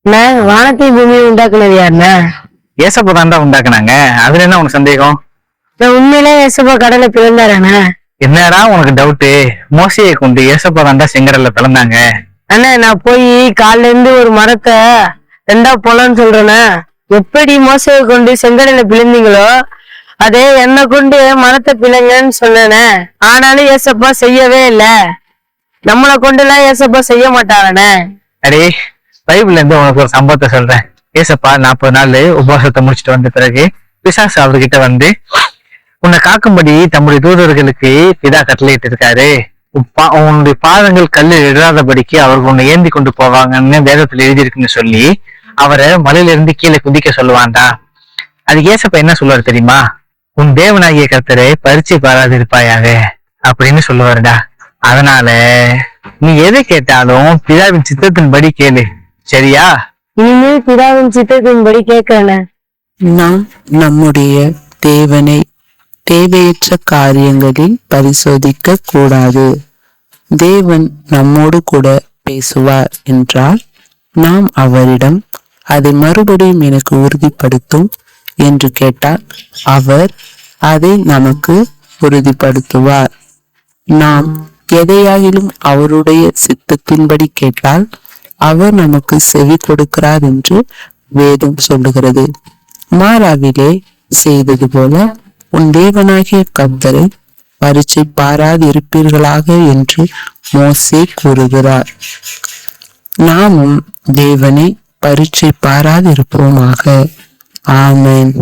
வானத்தையும் பூமியை உண்டாக்குனது யாருண்ணா? ஏசப்பா தான்டா உண்டாக்குனாங்க. அதுல என்ன உனக்கு சந்தேகம்? உண்மையிலே ஏசப்பா கடலை பிறந்தாராண்ணா? என்னடா உனக்கு டவுட்டு? மோசையை கொண்டு ஏசப்பா தான்டா செங்கடல்ல பிறந்தாங்க. அண்ணா நான் போய் காலைல இருந்து ஒரு மரத்தை ரெண்டா போலான்னு சொல்றேண்ணா. எப்படி மோசையை கொண்டு செங்கடலை பிளந்தீங்களோ அதே என்ன கொண்டு மரத்தை பிளங்கன்னு சொன்னேனே. ஆனாலும் ஏசப்பா செய்யவே இல்ல. நம்மளை கொண்டு எல்லாம் ஏசப்பா செய்ய மாட்டானே. அடே, பைபிள்ல இருந்து உனக்கு ஒரு சம்பவத்தை சொல்றேன். ஏசப்பா 40 நாள் உபவாசத்தை முடிச்சுட்டு வந்த பிறகு பிசாசு அவர்கிட்ட வந்து, உன்னை காக்கும்படி தம்முடைய தூதர்களுக்கு பிதா கட்டளையிட்டு இருக்காரு, உன்னுடைய பாதங்கள் கல்லில் இடாதபடிக்கு அவர்கள் உன்னை ஏந்தி கொண்டு போவாங்கன்னு வேதத்துல எழுதியிருக்குன்னு சொல்லி அவரை மலையில இருந்து கீழே குதிக்க சொல்லுவான்டா. அதுக்கு ஏசப்பா என்ன சொல்லுவாரு தெரியுமா? உன் தேவனாகிய கர்த்தரை பரீட்சை பாராதிருப்பாயாக அப்படின்னு சொல்லுவாருடா. அதனால நீ எதை கேட்டாலும் பிதாவின் சித்தத்தின்படி கேளு, சரியா? இனிமேல் பிதாவின் சித்தத்தின்படி கேட்கிறேன். நாம் நம்முடைய தேவனை தேவையற்ற காரியங்களில் பரிசோதிக்க கூடாது. தேவன் நம்மோடு கூட பேசுவார் என்றால் நாம் அவரிடம் அதை மறுபடியும் எனக்கு உறுதிப்படுத்தும் என்று கேட்டால் அவர் அதை நமக்கு உறுதிப்படுத்துவார். நாம் எதையாகிலும் அவருடைய சித்தத்தின்படி கேட்டால் அவர் நமக்கு செவி கொடுக்கிறார் என்று வேதம் சொல்லுகிறது. மாறாவிலே செய்தது போல உன் தேவனாகிய கர்த்தரை பரீட்சை பாராதிருப்பீர்களாக என்று மோசே கூறுகிறார். நாமும் தேவனை பரீட்சை பாராதிருப்போமாக. ஆமென்.